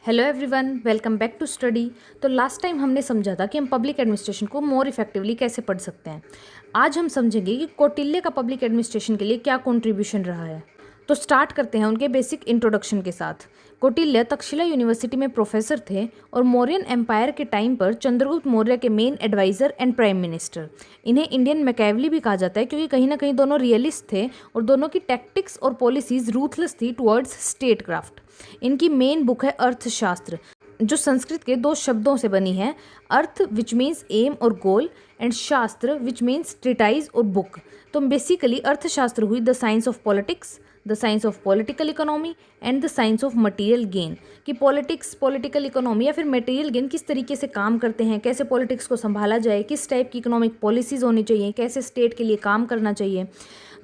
Hello everyone, welcome back to study. तो last time हमने समझा था कि हम पब्लिक एडमिनिस्ट्रेशन को मोर इफेक्टिवली कैसे पढ़ सकते हैं। आज हम समझेंगे कि कौटिल्य का पब्लिक एडमिनिस्ट्रेशन के लिए क्या कंट्रीब्यूशन रहा है। तो स्टार्ट करते हैं उनके बेसिक इंट्रोडक्शन के साथ। कौटिल्य तक्षशिला यूनिवर्सिटी में प्रोफेसर थे और मौर्यन एम्पायर के टाइम पर चंद्रगुप्त मौर्य के main adviser and prime minister. इन्हें इंडियन मैकेवली भी कहा जाता है क्योंकि कहीं ना कहीं दोनों रियलिस्ट थे और दोनों की टैक्टिक्स और पॉलिसीज रूथलेस थी टुवर्ड्स स्टेट क्राफ्ट। इनकी मेन बुक है अर्थशास्त्र, जो संस्कृत के दो शब्दों से बनी है, अर्थ विच मीन्स एम और गोल एंड शास्त्र विच मीन्स ट्रिटाइज और बुक। तो बेसिकली अर्थशास्त्र हुई the science of politics, the science of political economy and the science of material gain. कि पॉलिटिक्स, पॉलिटिकल इकोनॉमी या फिर मटेरियल गेन किस तरीके से काम करते हैं, कैसे पॉलिटिक्स को संभाला जाए, किस टाइप की इकोनॉमिक पॉलिसीज़ होनी चाहिए, कैसे स्टेट के लिए काम करना चाहिए।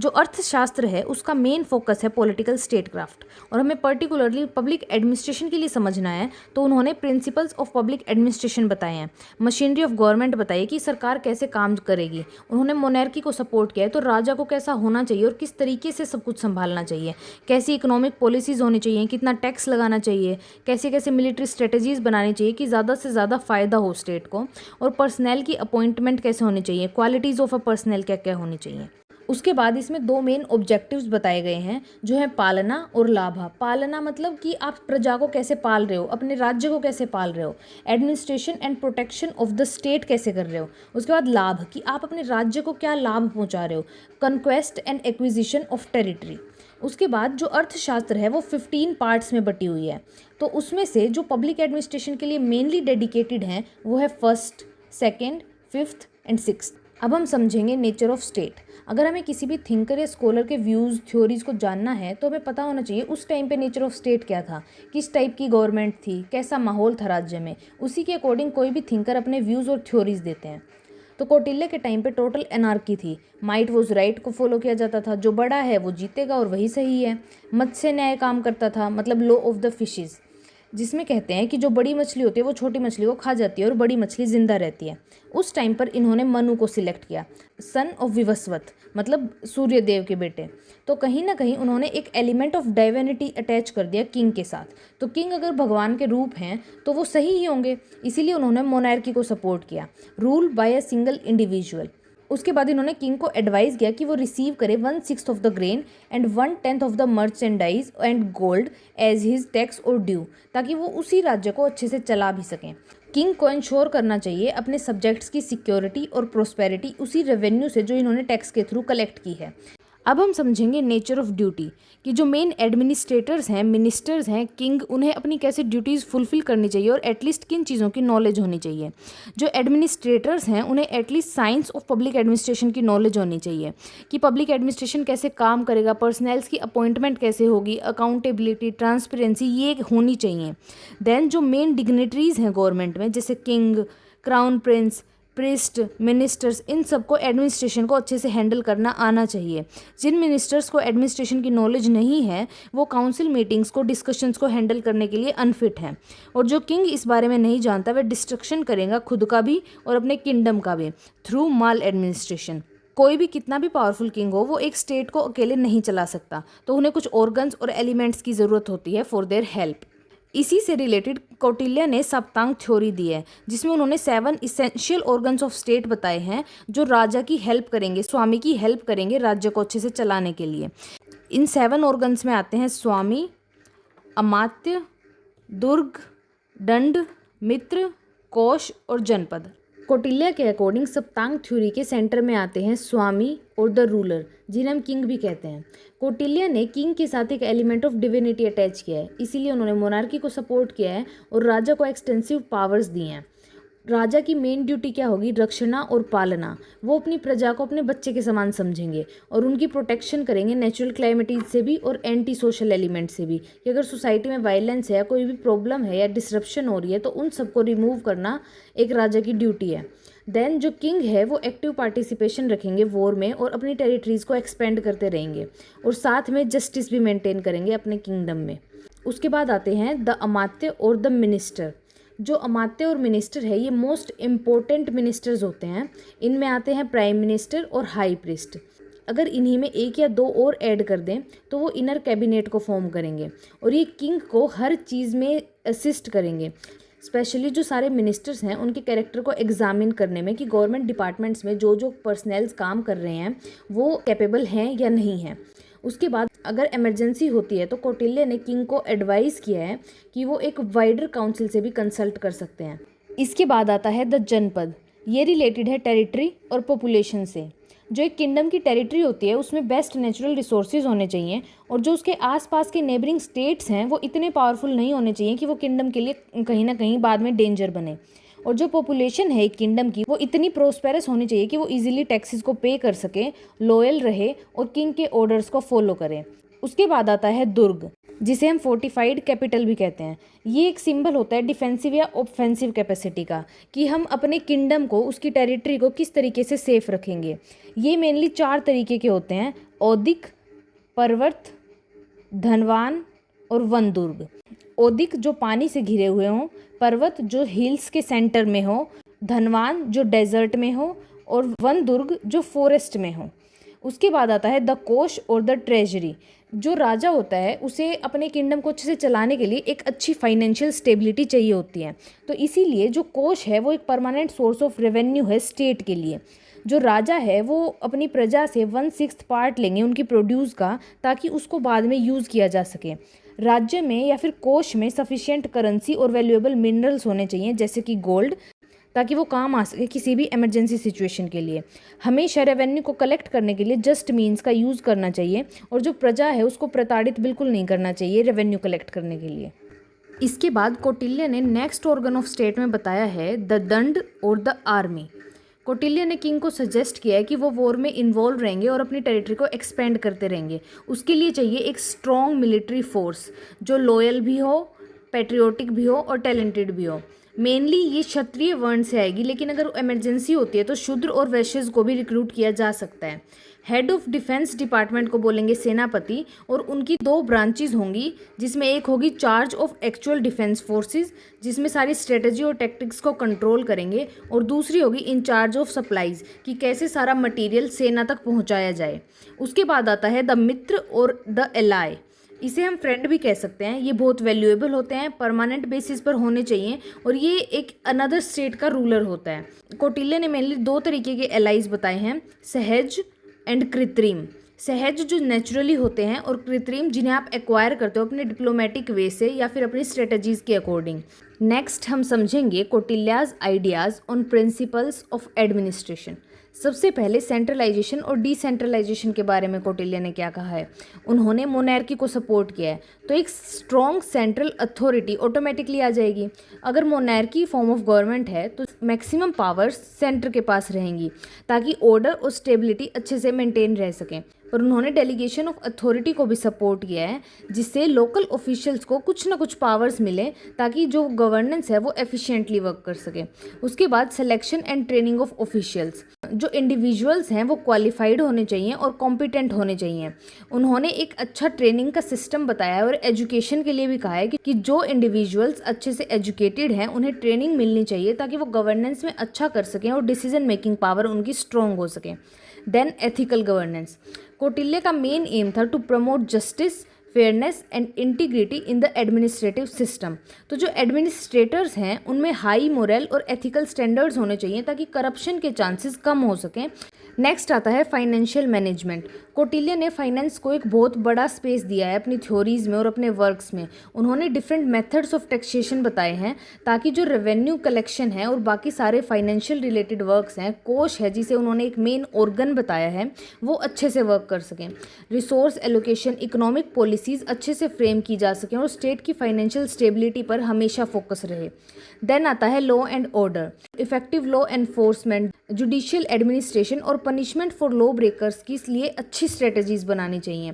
जो अर्थशास्त्र है उसका मेन फोकस है पॉलिटिकल स्टेट क्राफ्ट, और हमें पर्टिकुलरली पब्लिक एडमिनिस्ट्रेशन के लिए समझना है तो उन्होंने प्रिंसिपल्स ऑफ पब्लिक एडमिनिस्ट्रेशन बताए हैं, मशीनरी ऑफ गवर्नमेंट बताइए कि सरकार कैसे काम करेगी। उन्होंने मोनार्की को सपोर्ट किया है, तो राजा को कैसा होना चाहिए और किस तरीके से सब कुछ संभालना चाहिए, कैसी इकोनॉमिक पॉलिसीज़ होनी चाहिए, कितना टैक्स लगाना चाहिए, कैसे कैसे मिलिट्री स्ट्रेटजीज़ बनानी चाहिए कि ज़्यादा से ज़्यादा फ़ायदा हो स्टेट को, और पर्सनल की अपॉइंटमेंट कैसे होनी चाहिए, क्वालिटीज़ ऑफ अ पर्सनल क्या क्या होनी चाहिए। उसके बाद इसमें दो मेन ऑब्जेक्टिव्स बताए गए हैं जो है पालना और लाभा। पालना मतलब कि आप प्रजा को कैसे पाल रहे हो, अपने राज्य को कैसे पाल रहे हो, administration and protection of the state कैसे कर रहे हो। उसके बाद लाभ कि आप अपने राज्य को क्या लाभ पहुंचा रहे हो, conquest and acquisition of territory. उसके बाद जो अर्थशास्त्र है वो 15 पार्ट्स में बटी हुई है, तो उसमें से जो पब्लिक एडमिनिस्ट्रेशन के लिए मेनली डेडिकेटेड हैं वो है first, second, fifth and sixth. अब हम समझेंगे नेचर ऑफ स्टेट। अगर हमें किसी भी थिंकर या स्कॉलर के व्यूज़, थ्योरीज को जानना है तो हमें पता होना चाहिए उस टाइम पे नेचर ऑफ स्टेट क्या था, किस टाइप की गवर्नमेंट थी, कैसा माहौल था राज्य में। उसी के अकॉर्डिंग कोई भी थिंकर अपने व्यूज़ और थ्योरीज देते हैं। तो कौटिल्य के टाइम पे टोटल एनार्की थी, माइट वॉज राइट को फॉलो किया जाता था, जो बड़ा है वो जीतेगा और वही सही है। मत्स्य न्याय काम करता था, मतलब लॉ ऑफ द फिशेज़, जिसमें कहते हैं कि जो बड़ी मछली होती है वो छोटी मछली को खा जाती है और बड़ी मछली जिंदा रहती है। उस टाइम पर इन्होंने मनु को सिलेक्ट किया, सन ऑफ विवस्वत, मतलब सूर्य देव के बेटे। तो कहीं ना कहीं उन्होंने एक एलिमेंट ऑफ डाइविनिटी अटैच कर दिया किंग के साथ। तो किंग अगर भगवान के रूप हैं तो वो सही ही होंगे, इसीलिए उन्होंने मोनार्की को सपोर्ट किया, rule by a single individual. उसके बाद इन्होंने किंग को एडवाइस किया कि वो रिसीव करे 1/6 of the grain and 1/10 of the merchandise and gold as his tax और ड्यू, ताकि वो उसी राज्य को अच्छे से चला भी सकें। किंग को इंश्योर करना चाहिए अपने सब्जेक्ट्स की सिक्योरिटी और प्रोस्पेरिटी उसी रेवेन्यू से जो इन्होंने टैक्स के थ्रू कलेक्ट की है। अब हम समझेंगे नेचर ऑफ ड्यूटी, कि जो मेन एडमिनिस्ट्रेटर्स हैं, मिनिस्टर्स हैं, किंग, उन्हें अपनी कैसे ड्यूटीज़ फुलफिल करनी चाहिए और एटलीस्ट किन चीज़ों की नॉलेज होनी चाहिए। जो एडमिनिस्ट्रेटर्स हैं उन्हें at least science of public administration की नॉलेज होनी चाहिए कि पब्लिक एडमिनिस्ट्रेशन कैसे काम करेगा, पर्सनल्स की अपॉइंटमेंट कैसे होगी, अकाउंटेबिलिटी, ट्रांसपेरेंसी, ये होनी चाहिए। देन जो मेन डिग्नेटरीज़ हैं गवर्नमेंट में, जैसे king, crown prince, priest, ministers, इन सबको एडमिनिस्ट्रेशन को अच्छे से हैंडल करना आना चाहिए। जिन मिनिस्टर्स को एडमिनिस्ट्रेशन की नॉलेज नहीं है वो काउंसिल मीटिंग्स को, डिस्कशंस को हैंडल करने के लिए अनफिट हैं। और जो किंग इस बारे में नहीं जानता वह डिस्ट्रक्शन करेगा खुद का भी और अपने किंगडम का भी थ्रू माल एडमिनिस्ट्रेशन। कोई भी कितना भी पावरफुल किंग हो वो एक स्टेट को अकेले नहीं चला सकता, तो उन्हें कुछ ऑर्गन्स और एलिमेंट्स की ज़रूरत होती है फॉर देयर हेल्प। इसी से रिलेटेड कौटिल्य ने सप्तांग थ्योरी दी है, जिसमें उन्होंने 7 इसेंशियल ऑर्गन्स ऑफ स्टेट बताए हैं जो राजा की हेल्प करेंगे, स्वामी की हेल्प करेंगे राज्य को अच्छे से चलाने के लिए। इन 7 ऑर्गन्स में आते हैं स्वामी, अमात्य, दुर्ग, दंड, मित्र, कोश और जनपद। कौटिल्य के अकॉर्डिंग सप्तांग थ्योरी के सेंटर में आते हैं स्वामी और द रूलर, जिन्हें हम किंग भी कहते हैं। कौटिल्य ने किंग के साथ एक एलिमेंट ऑफ डिविनिटी अटैच किया है, इसीलिए उन्होंने मोनार्की को सपोर्ट किया है और राजा को एक्सटेंसिव पावर्स दिए हैं। राजा की मेन ड्यूटी क्या होगी, रक्षणा और पालना। वो अपनी प्रजा को अपने बच्चे के समान समझेंगे और उनकी प्रोटेक्शन करेंगे नेचुरल क्लाइमेटीज से भी और एंटी सोशल एलिमेंट से भी, कि अगर सोसाइटी में वायलेंस है, कोई भी प्रॉब्लम है या डिसरप्शन हो रही है तो उन सबको रिमूव करना एक राजा की ड्यूटी है। देन जो किंग है वो एक्टिव पार्टिसिपेशन रखेंगे वॉर में और अपनी टेरिटरीज को एक्सपेंड करते रहेंगे और साथ में जस्टिस भी मेंटेन करेंगे अपने किंगडम में। उसके बाद आते हैं द अमात्य और द मिनिस्टर। जो अमात्य और मिनिस्टर है ये मोस्ट इम्पोर्टेंट मिनिस्टर्स होते हैं। इनमें आते हैं प्राइम मिनिस्टर और हाई प्रीस्ट। अगर इन्हीं में एक या दो और ऐड कर दें तो वो इनर कैबिनेट को फॉर्म करेंगे और ये किंग को हर चीज़ में असिस्ट करेंगे, स्पेशली जो सारे मिनिस्टर्स हैं उनके कैरेक्टर को एग्जामिन करने में कि गवर्नमेंट डिपार्टमेंट्स में जो जो पर्सनल्स काम कर रहे हैं वो कैपेबल हैं या नहीं हैं। उसके बाद अगर इमरजेंसी होती है तो कौटिल्य ने किंग को एडवाइस किया है कि वो एक वाइडर काउंसिल से भी कंसल्ट कर सकते हैं। इसके बाद आता है द जनपद। ये रिलेटेड है टेरिटरी और पॉपुलेशन से। जो एक किंगडम की टेरिटरी होती है उसमें बेस्ट नेचुरल रिसोर्सेज होने चाहिए और जो उसके आसपास के नेबरिंग स्टेट्स हैं वो इतने पावरफुल नहीं होने चाहिए कि वो किंगडम के लिए कहीं ना कहीं बाद में डेंजर बने। और जो पॉपुलेशन है एक किंगडम की वो इतनी प्रोस्पेरस होनी चाहिए कि वो इजीली टैक्सेस को पे कर सके, लॉयल रहे और किंग के ऑर्डर्स को फॉलो करे। उसके बाद आता है दुर्ग, जिसे हम फोर्टिफाइड कैपिटल भी कहते हैं। ये एक सिंबल होता है डिफेंसिव या ऑफेंसिव कैपेसिटी का, कि हम अपने किंगडम को, उसकी टेरिटरी को किस तरीके से सेफ रखेंगे। ये मेनली 4 तरीके के होते हैं: औदिक, पर्वत, धनवान और वन दुर्ग। औदिक जो पानी से घिरे हुए हों, पर्वत जो हिल्स के सेंटर में हो, धनवान जो डेजर्ट में हो और वन दुर्ग जो फॉरेस्ट में हो। उसके बाद आता है द कोष और द ट्रेजरी। जो राजा होता है उसे अपने किंगडम को अच्छे से चलाने के लिए एक अच्छी फाइनेंशियल स्टेबिलिटी चाहिए होती है, तो इसीलिए जो कोष है वो एक परमानेंट सोर्स ऑफ रेवेन्यू है स्टेट के लिए। जो राजा है वो अपनी प्रजा से 1/6 पार्ट लेंगे उनकी प्रोड्यूस का, ताकि उसको बाद में यूज़ किया जा सके। राज्य में या फिर कोष में सफिशिएंट करेंसी और वैल्यूएबल मिनरल्स होने चाहिए, जैसे कि गोल्ड, ताकि वो काम आ सके किसी भी इमरजेंसी सिचुएशन के लिए। हमेशा रेवेन्यू को कलेक्ट करने के लिए जस्ट मीन्स का यूज़ करना चाहिए और जो प्रजा है उसको प्रताड़ित बिल्कुल नहीं करना चाहिए रेवेन्यू कलेक्ट करने के लिए। इसके बाद कौटिल्य ने नेक्स्ट ऑर्गन ऑफ स्टेट में बताया है द दंड और द आर्मी। कौटिल्य ने किंग को सजेस्ट किया है कि वो वॉर में इन्वॉल्व रहेंगे और अपनी टेरिटरी को एक्सपेंड करते रहेंगे। उसके लिए चाहिए एक स्ट्रॉन्ग मिलिट्री फोर्स जो लॉयल भी हो, पैट्रियोटिक भी हो और टैलेंटेड भी हो। मेनली ये क्षत्रिय वर्ण से आएगी, लेकिन अगर इमरजेंसी होती है तो शूद्र और वैश्यज को भी रिक्रूट किया जा सकता है। हेड ऑफ डिफेंस डिपार्टमेंट को बोलेंगे सेनापति और उनकी 2 ब्रांचेज होंगी, जिसमें एक होगी charge of actual defence forces, जिसमें सारी स्ट्रेटजी और टैक्टिक्स को कंट्रोल करेंगे, और दूसरी होगी इंचार्ज ऑफ सप्लाईज, कि कैसे सारा मटेरियल सेना तक पहुंचाया जाए। उसके बाद आता है द मित्र और द एलाय। इसे हम फ्रेंड भी कह सकते हैं। ये बहुत वैल्यूएबल होते हैं, परमानेंट बेसिस पर होने चाहिए और ये एक अनदर स्टेट का रूलर होता है। कौटिल्य ने मेनली 2 तरीके के एलाइज बताए हैं, सहज एंड कृत्रिम। सहज जो नेचुरली होते हैं और कृत्रिम जिन्हें आप एक्वायर करते हो अपने डिप्लोमेटिक वे से या फिर अपनी स्ट्रेटजीज के अकॉर्डिंग। नेक्स्ट हम समझेंगे Kautilya's ideas on principles of administration. सबसे पहले सेंट्रलाइजेशन और डिसेंट्रलाइजेशन के बारे में कौटिल्य ने क्या कहा है। उन्होंने मोनार्की को सपोर्ट किया है, तो एक स्ट्रॉन्ग सेंट्रल अथॉरिटी ऑटोमेटिकली आ जाएगी। अगर मोनार्की फॉर्म ऑफ गवर्नमेंट है तो मैक्सिमम पावर्स सेंटर के पास रहेंगी, ताकि ऑर्डर और स्टेबिलिटी अच्छे से मेंटेन रह सकें। पर उन्होंने डेलीगेशन ऑफ अथॉरिटी को भी सपोर्ट किया है, जिससे लोकल ऑफिशियल्स को कुछ ना कुछ पावर्स मिले, ताकि जो गवर्नेंस है वो एफिशिएंटली वर्क कर सके। उसके बाद selection and training of officials. जो इंडिविजुअल्स हैं वो क्वालिफाइड होने चाहिए और कॉम्पिटेंट होने चाहिए। उन्होंने एक अच्छा ट्रेनिंग का सिस्टम बताया है और एजुकेशन के लिए भी कहा है कि जो इंडिविजुअल्स अच्छे से एजुकेटेड हैं उन्हें ट्रेनिंग मिलनी चाहिए, ताकि वो गवर्नेंस में अच्छा कर सकें और डिसीजन मेकिंग पावर उनकी स्ट्रॉन्ग हो सके। Then ethical governance. कौटिल्य का मेन एम था to promote justice, fairness and integrity in the administrative system. तो जो एडमिनिस्ट्रेटर्स हैं उनमें हाई मोरल और एथिकल स्टैंडर्ड्स होने चाहिए, ताकि करप्शन के चांसेस कम हो सकें। नेक्स्ट आता है फाइनेंशियल मैनेजमेंट। कौटिल्य ने फाइनेंस को एक बहुत बड़ा स्पेस दिया है अपनी थ्योरीज में और अपने वर्क्स में। उन्होंने डिफरेंट मेथड्स ऑफ टैक्सेशन बताए हैं, ताकि जो रेवेन्यू कलेक्शन है और बाकी सारे फाइनेंशियल रिलेटेड वर्क्स हैं, कोष है जिसे उन्होंने एक मेन ऑर्गन बताया है, वो अच्छे से वर्क कर सकें। रिसोर्स एलोकेशन, इकोनॉमिक पॉलिसीज़ अच्छे से फ्रेम की जा सकें और स्टेट की फाइनेंशियल स्टेबिलिटी पर हमेशा फोकस रहे। देन आता है law and order, effective law enforcement, judicial administration और पनिशमेंट फॉर लॉ ब्रेकर्स की इसलिए अच्छी स्ट्रेटजीज बनानी चाहिए।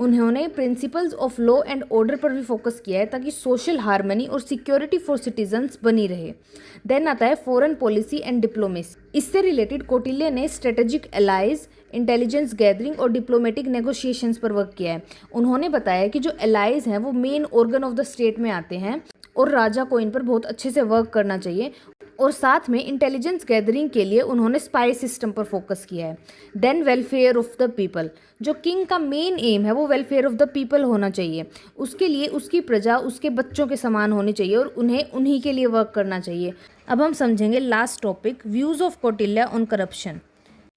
उन्होंने principles of law and order पर भी फोकस किया है, ताकि सोशल हार्मनी और सिक्योरिटी फॉर सिटीजन्स बनी रहे। देन आता है फॉरेन पॉलिसी एंड डिप्लोमेसी। इससे रिलेटेड कौटिल्य ने स्ट्रेटेजिक एलाइज, इंटेलिजेंस गैदरिंग और डिप्लोमेटिक नेगोशिएशंस पर वर्क किया है। उन्होंने बताया कि जो एलाइज हैं वो main organ of the state में आते हैं और राजा को इन पर बहुत अच्छे से वर्क करना चाहिए। और साथ में इंटेलिजेंस गैदरिंग के लिए उन्होंने स्पाई सिस्टम पर फोकस किया है। Then welfare of the people, जो किंग का मेन एम है वो वेलफेयर ऑफ द पीपल होना चाहिए। उसके लिए उसकी प्रजा उसके बच्चों के समान होनी चाहिए और उन्हें उन्हीं के लिए वर्क करना चाहिए। अब हम समझेंगे last topic, views of Kautilya on corruption.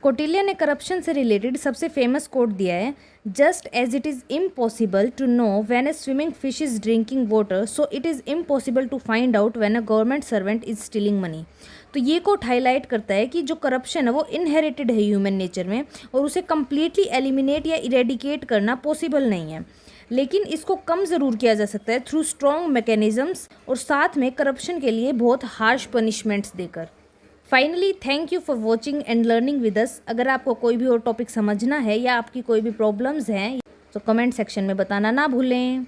Kautilya ने करप्शन से रिलेटेड सबसे फेमस कोट दिया है, just as it is impossible to know when a swimming fish is drinking water, so it is impossible to find out when a government servant is stealing money. तो ये coat highlight करता है कि जो corruption है वो inherited है human nature में और उसे कम्प्लीटली एलिमिनेट या इरेडिकेट करना पॉसिबल नहीं है, लेकिन इसको कम ज़रूर किया जा सकता है थ्रू स्ट्रॉन्ग मैकेनिज़म्स और साथ में करप्शन के लिए बहुत हार्श पनिशमेंट्स देकर। Finally thank you for watching and learning with us. अगर आपको कोई भी और टॉपिक समझना है या आपकी कोई भी प्रॉब्लम्स हैं तो कमेंट सेक्शन में बताना ना भूलें।